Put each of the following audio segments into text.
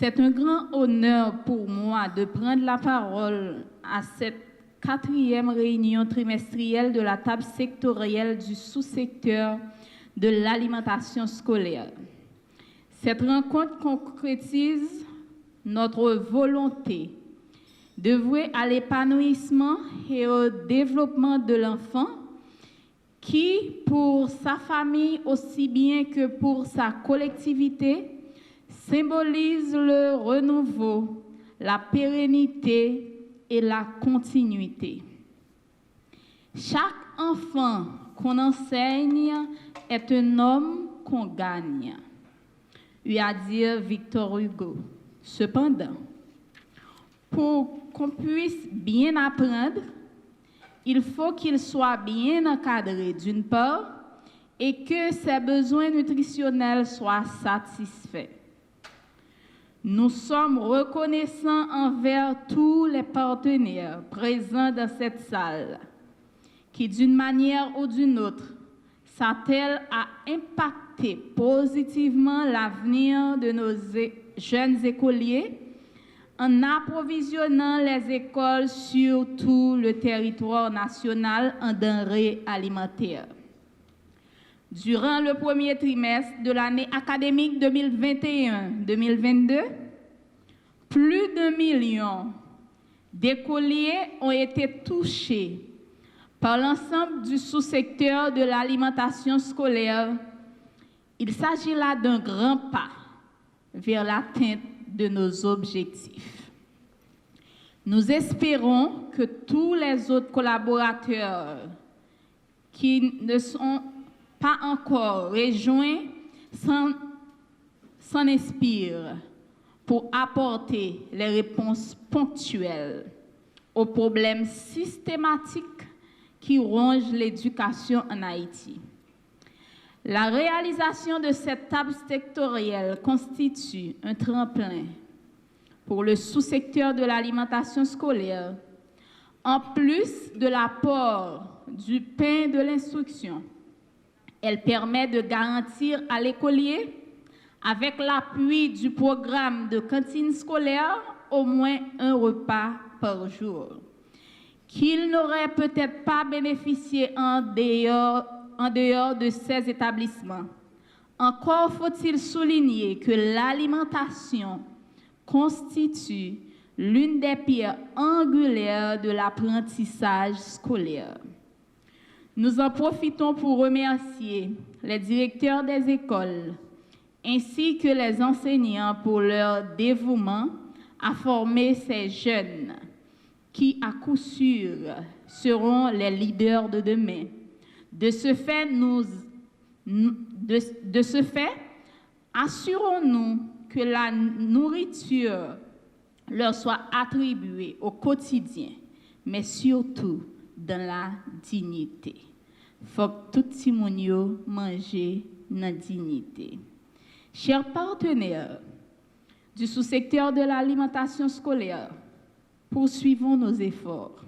C'est un grand honneur pour moi de prendre la parole à cette 4e réunion trimestrielle de la table sectorielle du sous-secteur de l'alimentation scolaire. Cette rencontre concrétise notre volonté d'œuvrer à l'épanouissement et au développement de l'enfant qui, pour sa famille aussi bien que pour sa collectivité, symbolise le renouveau, la pérennité et la continuité. Chaque enfant qu'on enseigne est un homme qu'on gagne, lui a dit Victor Hugo. Cependant, pour qu'on puisse bien apprendre, il faut qu'il soit bien encadré d'une part et que ses besoins nutritionnels soient satisfaits. Nous sommes reconnaissants envers tous les partenaires présents dans cette salle qui, d'une manière ou d'une autre, s'attellent à impacter positivement l'avenir de nos jeunes écoliers en approvisionnant les écoles sur tout le territoire national en denrées alimentaires. Durant le premier trimestre de l'année académique 2021-2022, plus d'1 million d'écoliers ont été touchés par l'ensemble du sous-secteur de l'alimentation scolaire. Il s'agit là d'un grand pas vers l'atteinte de nos objectifs. Nous espérons que tous les autres collaborateurs qui ne sont pas encore rejoints s'en inspirent pour apporter les réponses ponctuelles aux problèmes systématiques qui rongent l'éducation en Haïti. La réalisation de cette table sectorielle constitue un tremplin pour le sous-secteur de l'alimentation scolaire, en plus de l'apport du pain de l'instruction. Elle permet de garantir à l'écolier, avec l'appui du programme de cantine scolaire, au moins un repas par jour, qu'il n'aurait peut-être pas bénéficié en dehors de ces établissements. Encore faut-il souligner que l'alimentation constitue l'une des pierres angulaires de l'apprentissage scolaire. Nous en profitons pour remercier les directeurs des écoles ainsi que les enseignants pour leur dévouement à former ces jeunes qui, à coup sûr, seront les leaders de demain. De ce fait, assurons-nous que la nourriture leur soit attribuée au quotidien, mais surtout dans la dignité. Faut que tout le monde mange dans la dignité. Chers partenaires du sous-secteur de l'alimentation scolaire, poursuivons nos efforts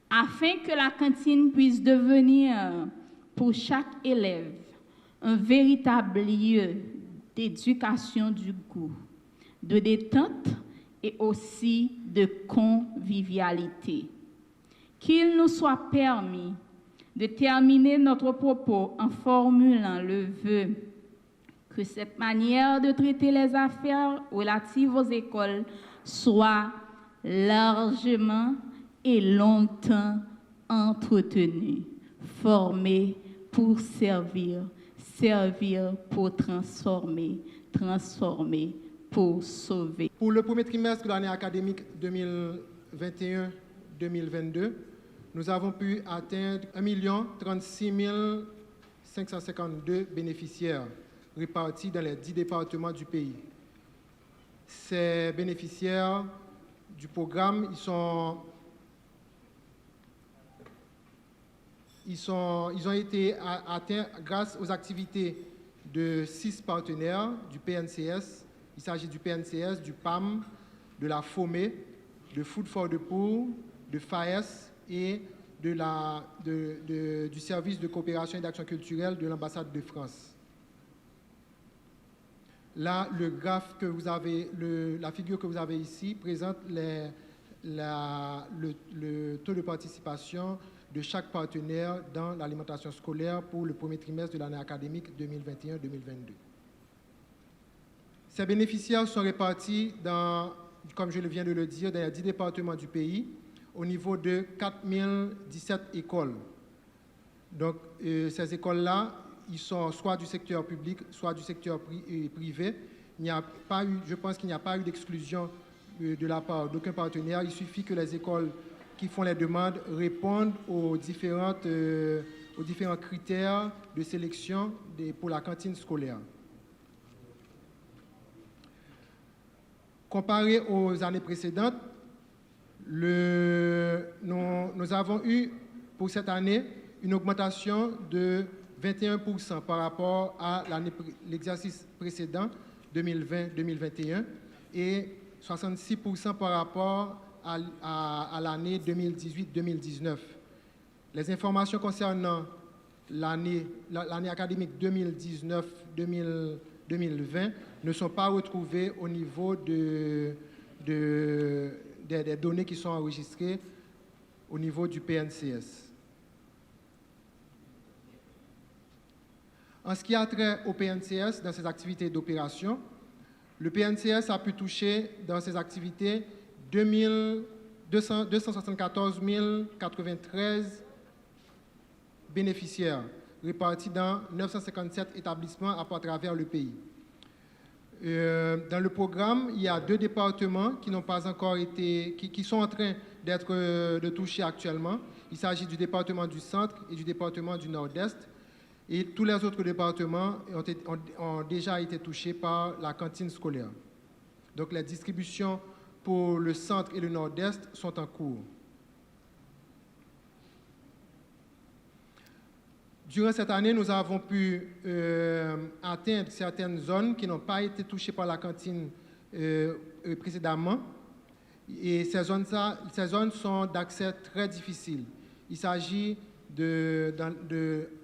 afin que la cantine puisse devenir pour chaque élève un véritable lieu d'éducation du goût, de détente et aussi de convivialité. Qu'il nous soit permis de terminer notre propos en formulant le vœu que cette manière de traiter les affaires relatives aux écoles soit largement et longtemps entretenue, formée pour servir, servir pour transformer, transformer pour sauver. Pour le premier trimestre de l'année académique 2021-2022, nous avons pu atteindre 1 036 552 bénéficiaires répartis dans les 10 départements du pays. Ces bénéficiaires du programme, ils ont été atteints grâce aux activités de 6 partenaires du PNCS. Il s'agit du PNCS, du PAM, de la FOME, de Food for the Poor, de FAES et du service de coopération et d'action culturelle de l'ambassade de France. Là, le graphe que vous avez, la figure que vous avez ici présente le taux de participation de chaque partenaire dans l'alimentation scolaire pour le premier trimestre de l'année académique 2021-2022. Ces bénéficiaires sont répartis dans, comme je viens de le dire, dans les 10 départements du pays, au niveau de 4017 écoles. Donc, ces écoles-là, ils sont soit du secteur public, soit du secteur privé. Il n'y a pas eu, je pense qu'il n'y a pas eu d'exclusion de la part d'aucun partenaire. Il suffit que les écoles qui font les demandes répondent aux différents critères de sélection pour la cantine scolaire. Comparé aux années précédentes, nous avons eu pour cette année une augmentation de 21% par rapport à l'exercice précédent, 2020-2021, et 66% par rapport à l'année 2018-2019. Les informations concernant l'année académique 2019-2020 ne sont pas retrouvées au niveau des données qui sont enregistrées au niveau du PNCS. En ce qui a trait au PNCS, dans ses activités d'opération, le PNCS a pu toucher dans ses activités 274 093 bénéficiaires répartis dans 957 établissements à travers le pays. Dans le programme, il y a 2 départements qui n'ont pas encore été, qui sont en train de toucher actuellement. Il s'agit du département du Centre et du département du Nord-Est. Et tous les autres départements ont déjà été touchés par la cantine scolaire. Donc les distributions pour le Centre et le Nord-Est sont en cours. Durant cette année, nous avons pu atteindre certaines zones qui n'ont pas été touchées par la cantine précédemment. Et ces zones sont d'accès très difficile. Il s'agit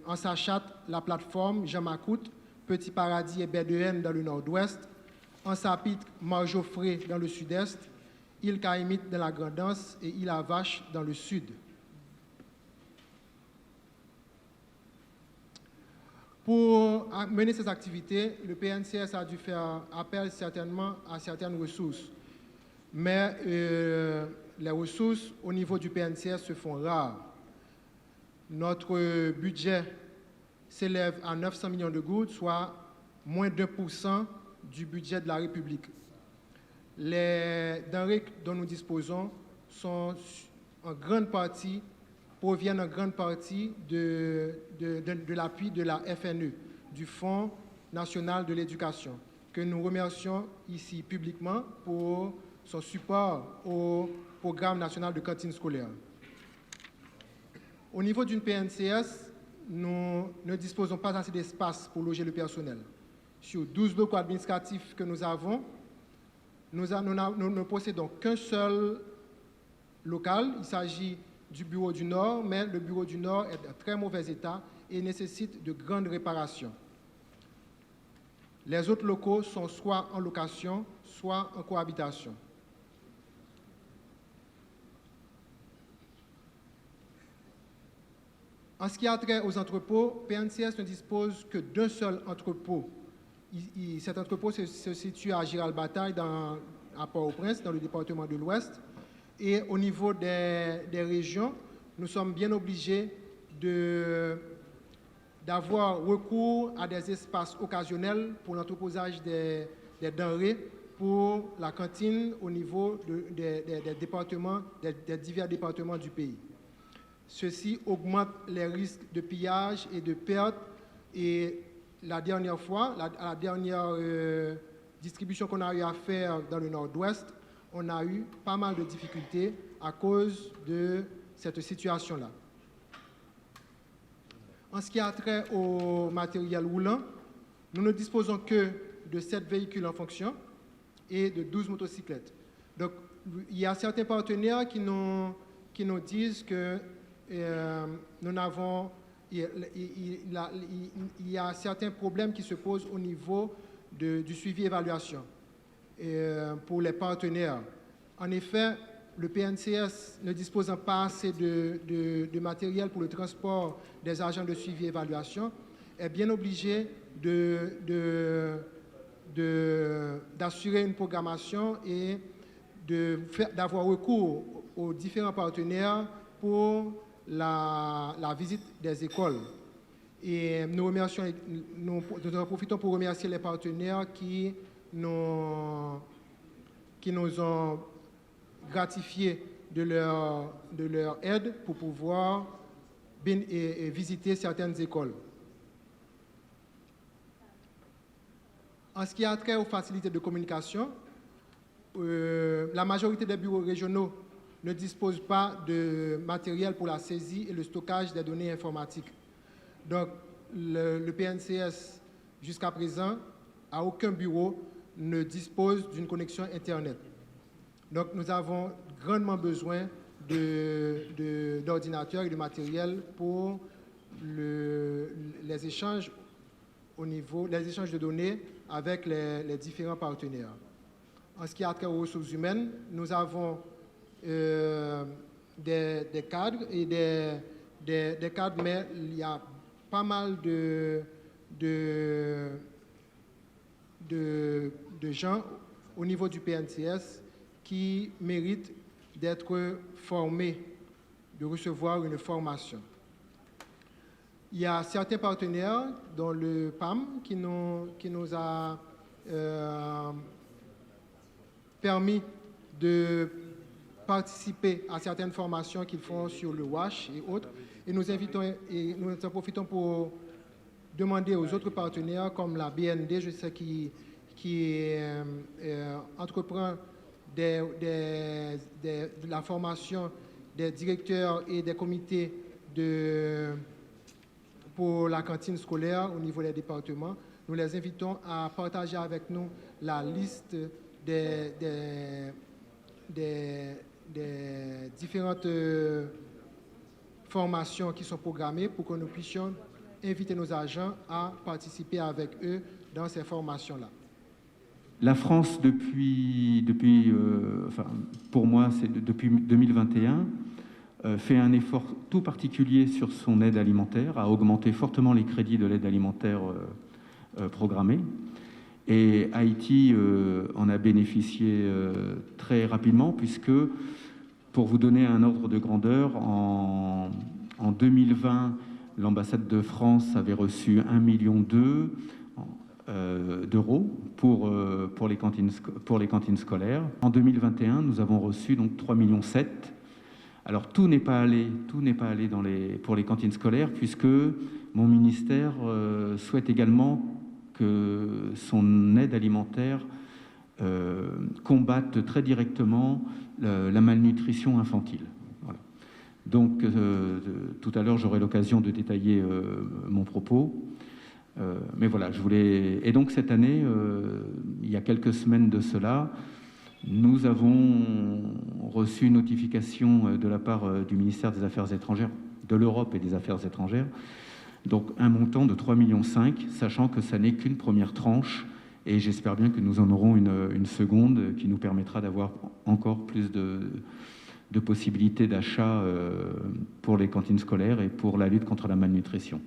en Sachat, la plateforme Jean-Macoute, Petit Paradis et Baie de Haine dans le nord-ouest, en Sapitre, Margeoffrey dans le sud-est, Île Caïmite dans la Grand'Anse et Île à Vache dans le sud. Pour mener ces activités, le PNCS a dû faire appel certainement à certaines ressources. Mais les ressources au niveau du PNCS se font rares. Notre budget s'élève à 900 millions de gouttes, soit moins de 1% du budget de la République. Les denrées dont nous disposons proviennent en grande partie de l'appui de la FNE, du Fonds national de l'éducation, que nous remercions ici publiquement pour son support au programme national de cantine scolaire. Au niveau d'une PNCS, nous ne disposons pas assez d'espace pour loger le personnel. Sur 12 locaux administratifs que nous avons, nous ne possédons qu'un seul local. Il s'agit du bureau du Nord, mais le bureau du Nord est en très mauvais état et nécessite de grandes réparations. Les autres locaux sont soit en location, soit en cohabitation. En ce qui a trait aux entrepôts, PNCS ne dispose que d'un seul entrepôt. Cet entrepôt se situe à Girard-Bataille, à Port-au-Prince, dans le département de l'Ouest. Et au niveau des régions, nous sommes bien obligés d'avoir recours à des espaces occasionnels pour l'entreposage des denrées pour la cantine au niveau des divers départements du pays. Ceci augmente les risques de pillage et de perte. Et la dernière fois, la dernière distribution qu'on a eu à faire dans le Nord-Ouest, on a eu pas mal de difficultés à cause de cette situation-là. En ce qui a trait au matériel roulant, nous ne disposons que de 7 véhicules en fonction et de 12 motocyclettes. Donc, il y a certains partenaires qui nous disent que il y a certains problèmes qui se posent au niveau du suivi-évaluation pour les partenaires. En effet, le PNCS, ne disposant pas assez de matériel pour le transport des agents de suivi-évaluation, est bien obligé d'assurer une programmation et d'avoir recours aux différents partenaires pour la visite des écoles. Et nous en profitons pour remercier les partenaires qui nous ont gratifié de leur aide pour pouvoir visiter certaines écoles. En ce qui a trait aux facilités de communication, la majorité des bureaux régionaux ne disposent pas de matériel pour la saisie et le stockage des données informatiques. Donc, le PNCS, jusqu'à présent, à aucun bureau ne dispose d'une connexion Internet. Donc, nous avons grandement besoin d'ordinateurs et de matériel pour les échanges les échanges de données avec les différents partenaires. En ce qui a trait aux ressources humaines, nous avons des cadres et des cadres, mais il y a pas mal de gens au niveau du PNCS qui méritent d'être formés, de recevoir une formation. Il y a certains partenaires, dont le PAM, qui nous a permis de participer à certaines formations qu'ils font sur le WASH et autres. Et nous en profitons pour demander aux autres partenaires, comme la BND, je sais, qui entreprend de la formation des directeurs et des comités pour la cantine scolaire au niveau des départements. Nous les invitons à partager avec nous la liste des différentes formations qui sont programmées pour que nous puissions inviter nos agents à participer avec eux dans ces formations-là. La France, pour moi, c'est depuis 2021, fait un effort tout particulier sur son aide alimentaire, a augmenté fortement les crédits de l'aide alimentaire programmée. Et Haïti en a bénéficié très rapidement, puisque, pour vous donner un ordre de grandeur, en 2020, l'ambassade de France avait reçu 1,2 million d'euros pour les cantines scolaires. En 2021, nous avons reçu donc 3,7 millions. Alors tout n'est pas allé pour les cantines scolaires, puisque mon ministère souhaite également que son aide alimentaire combatte très directement la malnutrition infantile. Voilà. Donc tout à l'heure, j'aurai l'occasion de détailler mon propos. Mais voilà, Et donc cette année, il y a quelques semaines de cela, nous avons reçu une notification de la part du ministère des Affaires étrangères, de l'Europe et des Affaires étrangères, donc un montant de 3,5 millions, sachant que ça n'est qu'une première tranche, et j'espère bien que nous en aurons une seconde qui nous permettra d'avoir encore plus de possibilités d'achat pour les cantines scolaires et pour la lutte contre la malnutrition.